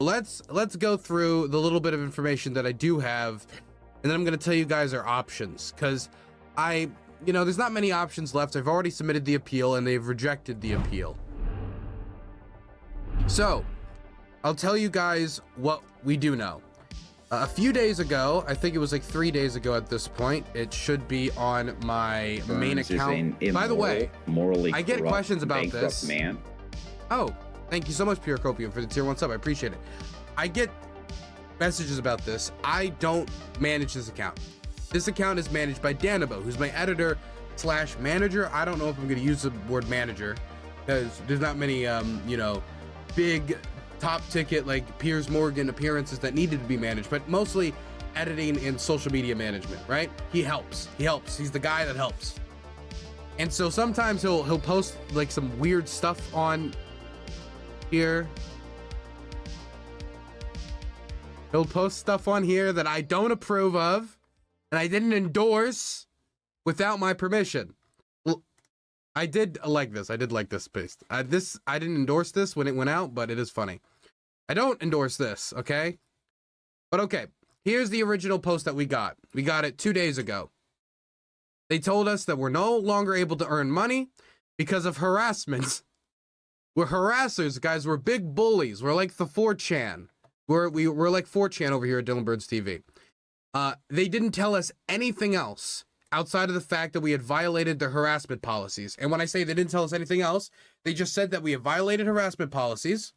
Let's go through the little bit of information that I do have, and then I'm going to tell you guys our options, because there's not many options left. I've already submitted the appeal and they've rejected the appeal. So I'll tell you guys what we do know. A few days ago, I think it was like 3 days ago at this point, it should be on my main account. By the way, I get questions about this. Man. Oh, thank you so much, Pure Copium, for the tier 1 sub. I appreciate it. I get messages about this. I don't manage this account. This account is managed by Danabo, who's my editor / manager. I don't know if I'm going to use the word manager because there's not many, big top ticket like Piers Morgan appearances that needed to be managed, but mostly editing and social media management, right? He helps. He's the guy that helps. And so sometimes he'll post like some weird stuff on here. He'll post stuff on here that I don't approve of and I didn't endorse without my permission. Well, I did like this. I did like this paste. I didn't endorse this when it went out, but it is funny. I don't endorse this, okay? But okay, here's the original post that we got. We got it 2 days ago. They told us that we're no longer able to earn money because of harassment. We're harassers, guys. We're big bullies. We're like the 4chan. We're like 4chan over here at DylanBurns TV. They didn't tell us anything else outside of the fact that we had violated the harassment policies. And when I say they didn't tell us anything else, they just said that we have violated harassment policies.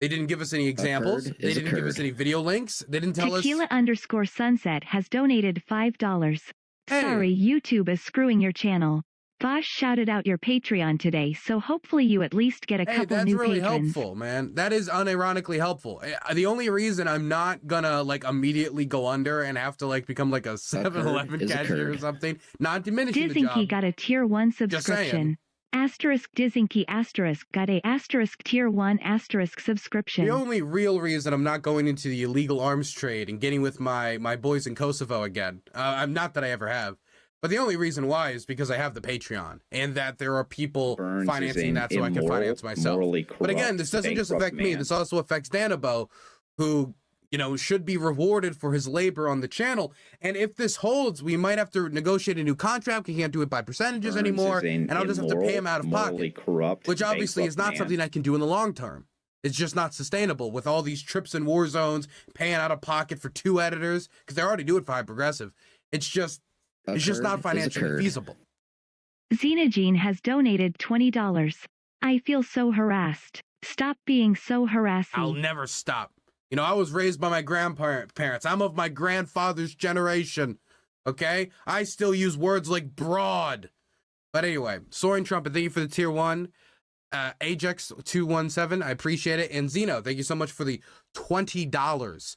They didn't give us any examples. They didn't give us any video links. They didn't tell us. Tequila_sunset has donated $5. Hey. Sorry, YouTube is screwing your channel. Vosh shouted out your Patreon today, so hopefully you at least get a couple new patrons. That's really helpful, man. That is unironically helpful. The only reason I'm not gonna like immediately go under and have to like become like a 7-Eleven cashier or something, not diminishing the job. Dizinky got a tier 1 subscription. Asterisk Dizinky asterisk got a asterisk tier 1 asterisk subscription. The only real reason I'm not going into the illegal arms trade and getting with my boys in Kosovo again, I'm not that I ever have, but the only reason why is because I have the Patreon and that there are people financing that so I can finance myself. But again, this doesn't just affect me. This also affects Danabo, who should be rewarded for his labor on the channel. And if this holds, we might have to negotiate a new contract. We can't do it by percentages anymore, and I'll just have to pay him out of pocket, which obviously is not something I can do in the long term. It's just not sustainable with all these trips and war zones, paying out of pocket for 2 editors, because they already do it for High Progressive. It's just not financially feasible. Xenogene has donated $20. I feel so harassed. Stop being so harassing. I'll never stop. I was raised by my grandparents. I'm of my grandfather's generation, okay? I still use words like broad. But anyway, Soaring Trumpet, thank you for the tier 1. Ajax217, I appreciate it. And Zeno, thank you so much for the $20.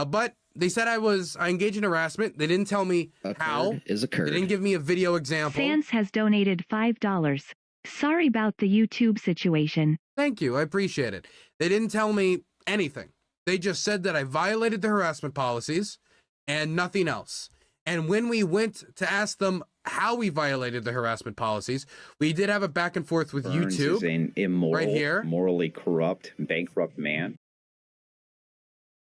But they said I engaged in harassment. They didn't tell me how. They didn't give me a video example. Sans has donated $5. Sorry about the YouTube situation. Thank you, I appreciate it. They didn't tell me anything. They just said that I violated the harassment policies and nothing else. And when we went to ask them how we violated the harassment policies, we did have a back and forth with YouTube. Is an immoral, right here. Morally corrupt, bankrupt man.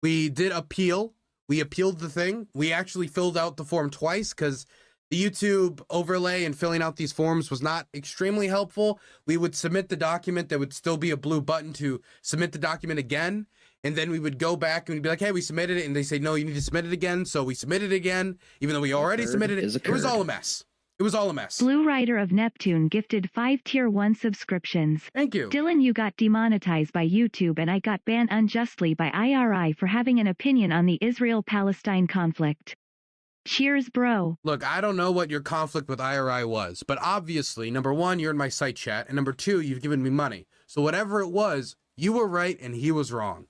We did appeal. We appealed the thing. We actually filled out the form twice because the YouTube overlay and filling out these forms was not extremely helpful. We would submit the document. There would still be a blue button to submit the document again. And then we would go back and we'd be like, hey, we submitted it. And they say, no, you need to submit it again. So we submitted it again, even though we already submitted it. It was all a mess. It was all a mess. Blue Rider of Neptune gifted 5 tier 1 subscriptions. Thank you. Dylan, you got demonetized by YouTube and I got banned unjustly by IRI for having an opinion on the Israel-Palestine conflict. Cheers, bro. Look, I don't know what your conflict with IRI was, but obviously, number 1, you're in my site chat, and number 2, you've given me money. So whatever it was, you were right and he was wrong.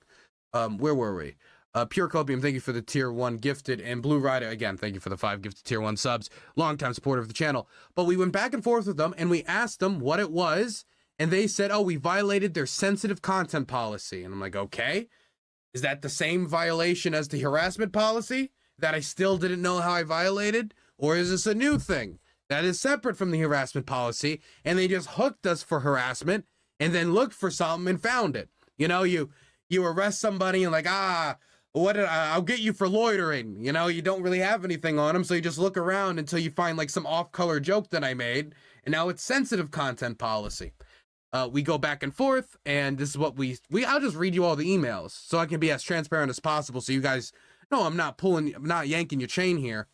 Where were we? Pure Copium, thank you for the tier 1 gifted, and Blue Rider, again, thank you for the 5 gifted tier 1 subs, longtime supporter of the channel. But we went back and forth with them, and we asked them what it was, and they said, oh, we violated their sensitive content policy. And I'm like, okay, is that the same violation as the harassment policy that I still didn't know how I violated? Or is this a new thing that is separate from the harassment policy, and they just hooked us for harassment, and then looked for something and found it? You you arrest somebody and like, I'll get you for loitering. You know, you don't really have anything on them, so you just look around until you find like some off-color joke that I made, and now it's sensitive content policy. We go back and forth, and this is what I'll just read you all the emails so I can be as transparent as possible so you guys know I'm not yanking your chain here.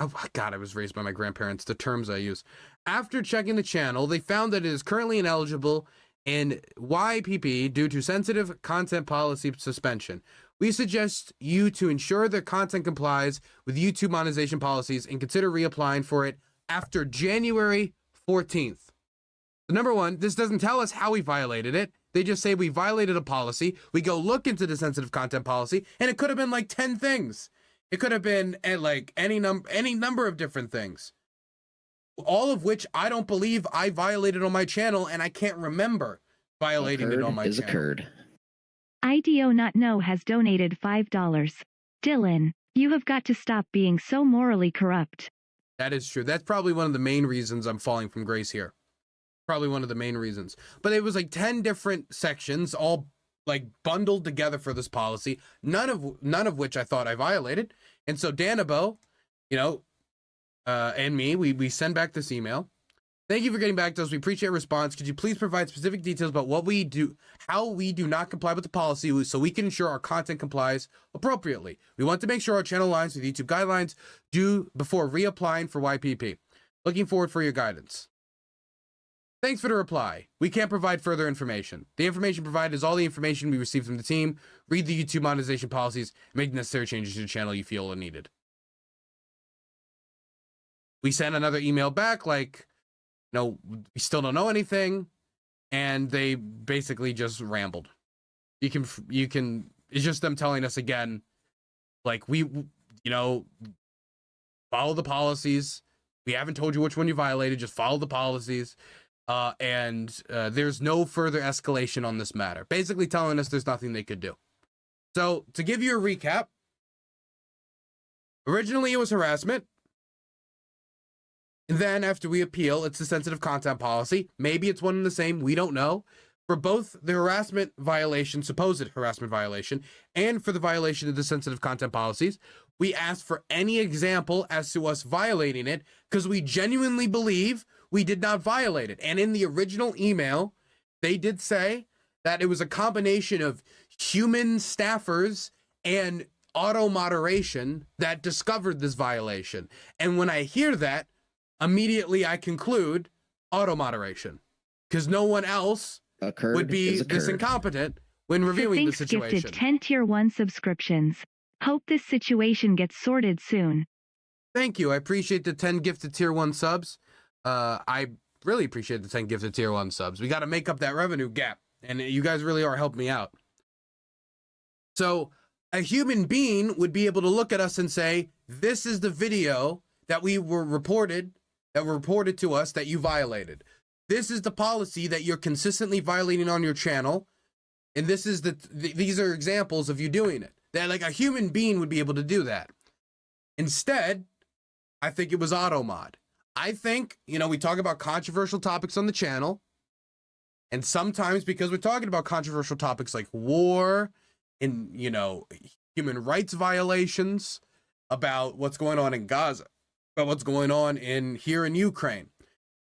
Oh, God, I was raised by my grandparents, the terms I use. After checking the channel, they found that it is currently ineligible in YPP due to sensitive content policy suspension. We suggest you to ensure their content complies with YouTube monetization policies and consider reapplying for it after January 14th. So number one, this doesn't tell us how we violated it. They just say we violated a policy. We go look into the sensitive content policy, and it could have been like 10 things. It could have been like any number of different things. All of which I don't believe I violated on my channel, and I can't remember violating it on my channel. Occurred. IDO Not Know has donated $5. Dylan, you have got to stop being so morally corrupt. That is true. That's probably one of the main reasons I'm falling from grace here. Probably one of the main reasons. But it was like 10 different sections, all like bundled together for this policy, none of which I thought I violated. And so Danabo, you know, and me, we send back this email. Thank you for getting back to us. We appreciate your response. Could you please provide specific details about what we do, how we do not comply with the policy so we can ensure our content complies appropriately? We want to make sure our channel aligns with YouTube guidelines due before reapplying for YPP. Looking forward for your guidance. Thanks for the reply. We can't provide further information. The information provided is all the information we received from the team. Read the YouTube monetization policies and make the necessary changes to the channel you feel are needed. We sent another email back like, no, we still don't know anything, and they basically just rambled. You can, it's just them telling us again, like, we, you know, follow the policies. We haven't told you which one you violated, just follow the policies. And there's no further escalation on this matter. Basically telling us there's nothing they could do. So, to give you a recap, originally it was harassment. And then after we appeal, it's the sensitive content policy. Maybe it's one and the same. We don't know. For both the harassment violation, supposed harassment violation, and for the violation of the sensitive content policies, we asked for any example as to us violating it because we genuinely believe we did not violate it. And in the original email, they did say that it was a combination of human staffers and auto moderation that discovered this violation. And when I hear that, immediately I conclude auto moderation because no one else would be this incompetent when reviewing the situation. Gifted 10 tier 1 subscriptions. Hope this situation gets sorted soon. Thank you. I appreciate the 10 gifted tier 1 subs. I really appreciate the 10 gifted tier 1 subs. We got to make up that revenue gap, and you guys really are helping me out. So a human being would be able to look at us and say, this is the video that were reported to us that you violated. This is the policy that you're consistently violating on your channel, and this is these are examples of you doing it. That like a human being would be able to do that. Instead, I think it was auto-mod. I think, you know, we talk about controversial topics on the channel, and sometimes because we're talking about controversial topics like war and, you know, human rights violations, about what's going on in Gaza, about what's going on here in Ukraine,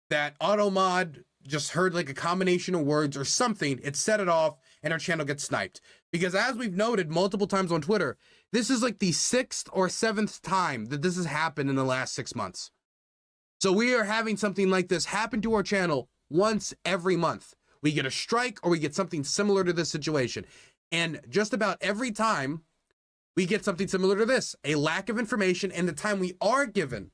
that auto-mod just heard like a combination of words or something, it set it off, and our channel gets sniped. Because as we've noted multiple times on Twitter, this is like the 6th or 7th time that this has happened in the last 6 months. So we are having something like this happen to our channel once every month. We get a strike or we get something similar to this situation. And just about every time we get something similar to this, a lack of information, and the time we are given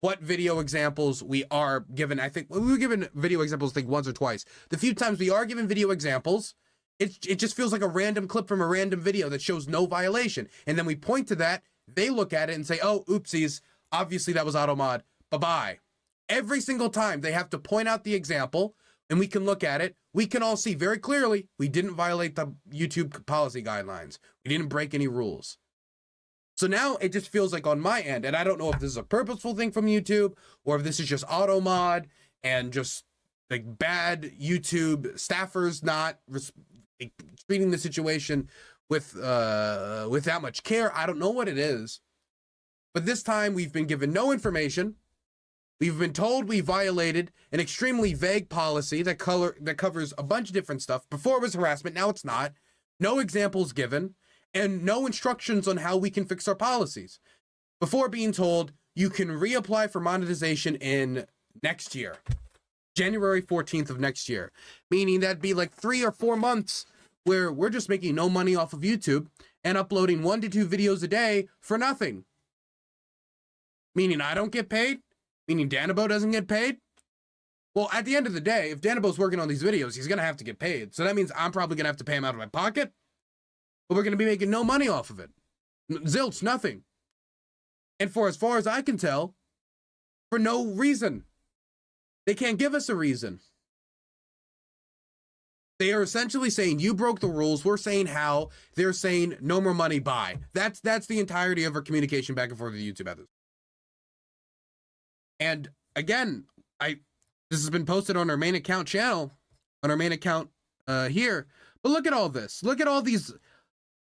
what video examples we are given. I think we were given video examples, I think once or twice. The few times we are given video examples, it just feels like a random clip from a random video that shows no violation. And then we point to that, they look at it and say, oh, oopsies, obviously that was auto-mod, bye-bye. Every single time they have to point out the example, and we can look at it, we can all see very clearly we didn't violate the YouTube policy guidelines. We didn't break any rules. So now it just feels like on my end, and I don't know if this is a purposeful thing from YouTube or if this is just auto mod and just like bad YouTube staffers not treating the situation with that much care. I don't know what it is, but this time we've been given no information. We've been told we violated an extremely vague policy that covers a bunch of different stuff. Before it was harassment, now it's not. No examples given, and no instructions on how we can fix our policies. Before being told you can reapply for monetization in next year, January 14th of next year, meaning that'd be like 3 or 4 months where we're just making no money off of YouTube and uploading 1 to 2 videos a day for nothing. Meaning I don't get paid. Meaning Danabo doesn't get paid? Well, at the end of the day, if Danabo's working on these videos, he's going to have to get paid. So that means I'm probably going to have to pay him out of my pocket. But we're going to be making no money off of it. Zilch, nothing. And for as far as I can tell, for no reason. They can't give us a reason. They are essentially saying you broke the rules. We're saying how. They're saying no more money, bye. That's the entirety of our communication back and forth with YouTube at this. And again, this has been posted on our main account channel, on our main account here. But look at all this. Look at all these.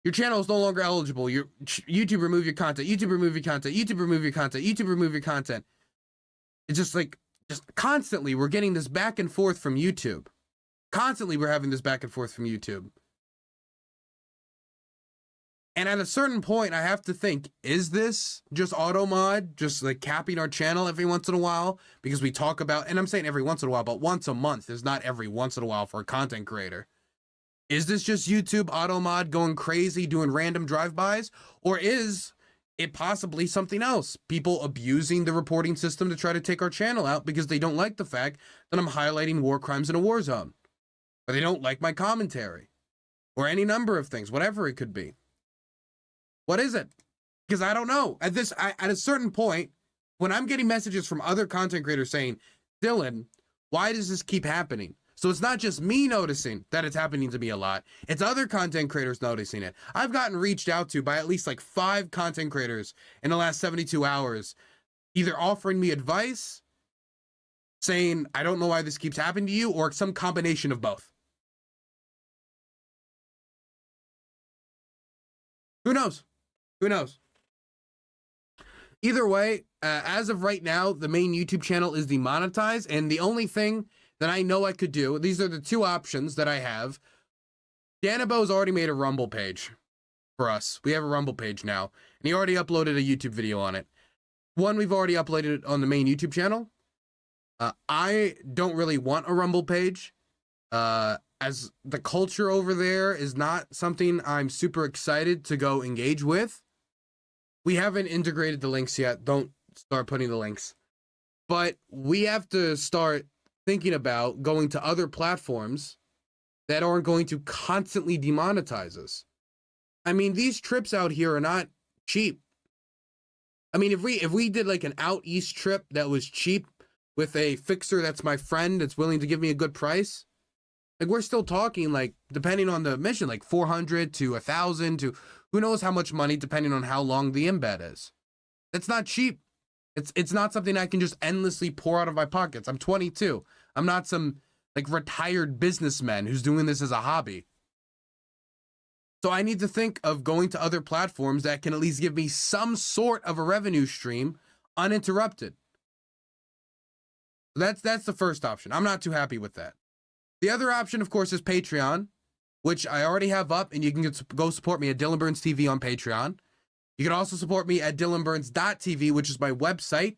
Your channel is no longer eligible. YouTube remove your content. YouTube remove your content. YouTube remove your content. YouTube remove your content. It's just constantly we're getting this back and forth from YouTube. Constantly we're having this back and forth from YouTube. And at a certain point, I have to think, is this just auto mod, just like capping our channel every once in a while? Because we talk about, and I'm saying every once in a while, but once a month is not every once in a while for a content creator. Is this just YouTube auto mod going crazy, doing random drive-bys? Or is it possibly something else? People abusing the reporting system to try to take our channel out because they don't like the fact that I'm highlighting war crimes in a war zone. Or they don't like my commentary. Or any number of things, whatever it could be. What is it? Because I don't know. At a certain point, when I'm getting messages from other content creators saying, Dylan, why does this keep happening? So it's not just me noticing that it's happening to me a lot. It's other content creators noticing it. I've gotten reached out to by at least like 5 content creators in the last 72 hours, either offering me advice, saying, I don't know why this keeps happening to you, or some combination of both. Who knows? Who knows? Either way, as of right now, the main YouTube channel is demonetized, and the only thing that I know I could do, these are the 2 options that I have. Danabo's already made a Rumble page for us. We have a Rumble page now, and he already uploaded a YouTube video on it. One, we've already uploaded it on the main YouTube channel. I don't really want a Rumble page, as the culture over there is not something I'm super excited to go engage with. We haven't integrated the links yet. Don't start putting the links. But we have to start thinking about going to other platforms that aren't going to constantly demonetize us. I mean, these trips out here are not cheap. I mean, if we did like an out east trip that was cheap with a fixer that's my friend that's willing to give me a good price, like we're still talking like, depending on the mission, like 400 to 1,000 to who knows how much money depending on how long the embed is. That's not cheap. It's not something I can just endlessly pour out of my pockets. I'm 22. I'm not some like retired businessman who's doing this as a hobby. So I need to think of going to other platforms that can at least give me some sort of a revenue stream uninterrupted. That's the first option. I'm not too happy with that. The other option, of course, is Patreon, which I already have up, and you can go support me at DylanBurnsTV on Patreon. You can also support me at DylanBurns.tv, which is my website.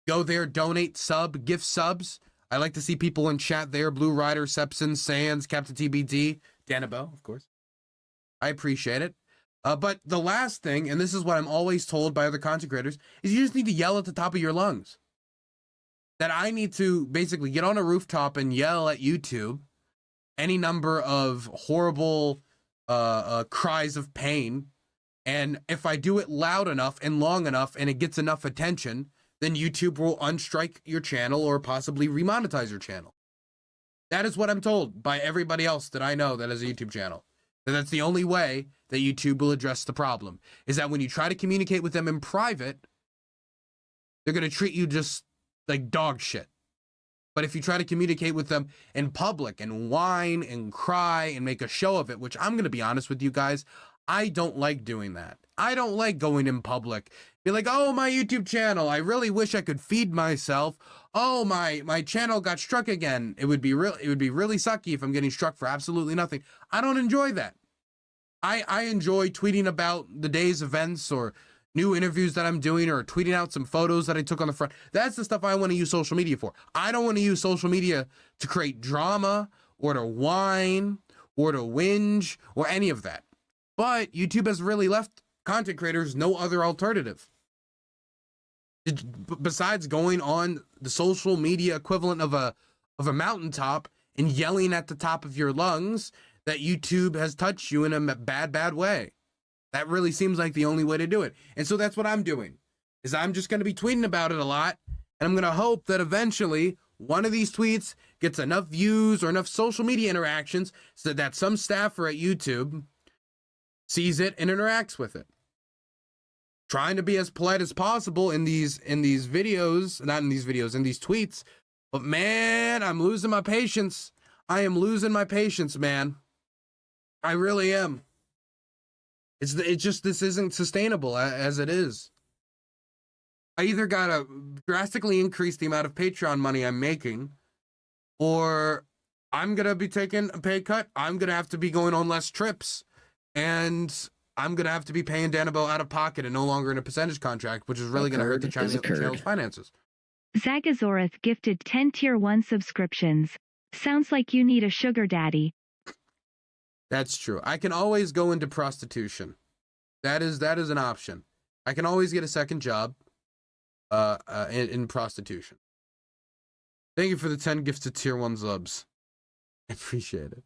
Go there, donate, sub, gift subs. I like to see people in chat there. Blue Rider, Sepson, Sands, Captain TBD, Danabo, of course. I appreciate it. But the last thing, and this is what I'm always told by other content creators, is you just need to yell at the top of your lungs. That I need to basically get on a rooftop and yell at YouTube any number of horrible cries of pain. And if I do it loud enough and long enough and it gets enough attention, then YouTube will unstrike your channel or possibly remonetize your channel. That is what I'm told by everybody else that I know that has a YouTube channel. And that's the only way that YouTube will address the problem, is that when you try to communicate with them in private, they're going to treat you just like dog shit. But if you try to communicate with them in public and whine and cry and make a show of it, which I'm going to be honest with you guys, I don't like doing that. I don't like going in public. Be like, oh, my YouTube channel, I really wish I could feed myself. Oh, my channel got struck again. It would be really sucky if I'm getting struck for absolutely nothing. I don't enjoy that. I enjoy tweeting about the day's events or new interviews that I'm doing, or tweeting out some photos that I took on the front. That's the stuff I want to use social media for. I don't want to use social media to create drama or to whine or to whinge or any of that. But YouTube has really left content creators no other alternative. Besides going on the social media equivalent of a mountaintop and yelling at the top of your lungs that YouTube has touched you in a bad way. That really seems like the only way to do it. And so that's what I'm doing, is I'm just going to be tweeting about it a lot. And I'm going to hope that eventually one of these tweets gets enough views or enough social media interactions so that some staffer at YouTube sees it and interacts with it. Trying to be as polite as possible in these videos, not in these videos, in these tweets. But man, I'm losing my patience. I am losing my patience, man. I really am. This isn't sustainable as it is. I either gotta drastically increase the amount of Patreon money I'm making, or I'm gonna be taking a pay cut. I'm gonna have to be going on less trips, and I'm gonna have to be paying Danabo out of pocket and no longer in a percentage contract, which is really gonna hurt the channel's finances. Zagazoreth gifted 10 tier 1 subscriptions. Sounds like you need a sugar daddy. That's true. I can always go into prostitution. That is an option. I can always get a second job in prostitution. Thank you for the 10 gifts to tier 1 subs. I appreciate it.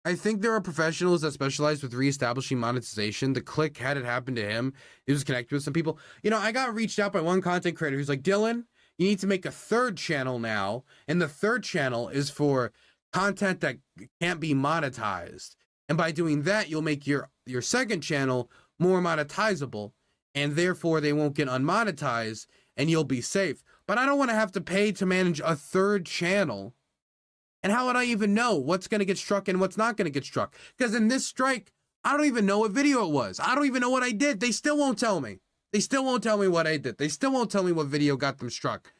I think there are professionals that specialize with reestablishing monetization. The Click had it happen to him. He was connected with some people. You know, I got reached out by one content creator who's like, Dylan, you need to make a third channel now. And the third channel is for content that can't be monetized. And by doing that, you'll make your second channel more monetizable, and therefore they won't get unmonetized and you'll be safe. But I don't want to have to pay to manage a third channel. And how would I even know what's going to get struck and what's not going to get struck? Because in this strike, I don't even know what video it was. I don't even know what I did. They still won't tell me. They still won't tell me what I did. They still won't tell me what video got them struck.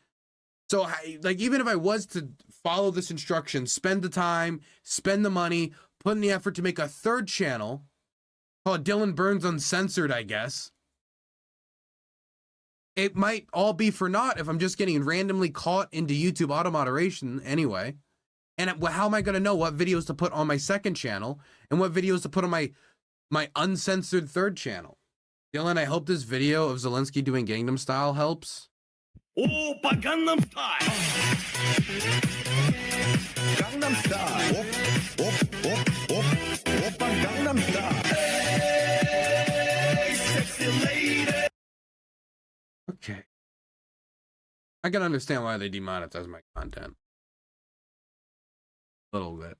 So, like, even if I was to follow this instruction, spend the time, spend the money, put in the effort to make a third channel, called Dylan Burns Uncensored, I guess, it might all be for naught if I'm just getting randomly caught into YouTube auto moderation anyway. And how am I going to know what videos to put on my second channel and what videos to put on my uncensored third channel? Dylan, I hope this video of Zelensky doing Gangnam Style helps. Oh, Gangnam Style. Gangnam Style. Gangnam Style. Hey, sexy lady. Okay. I can understand why they demonetize my content. A little bit.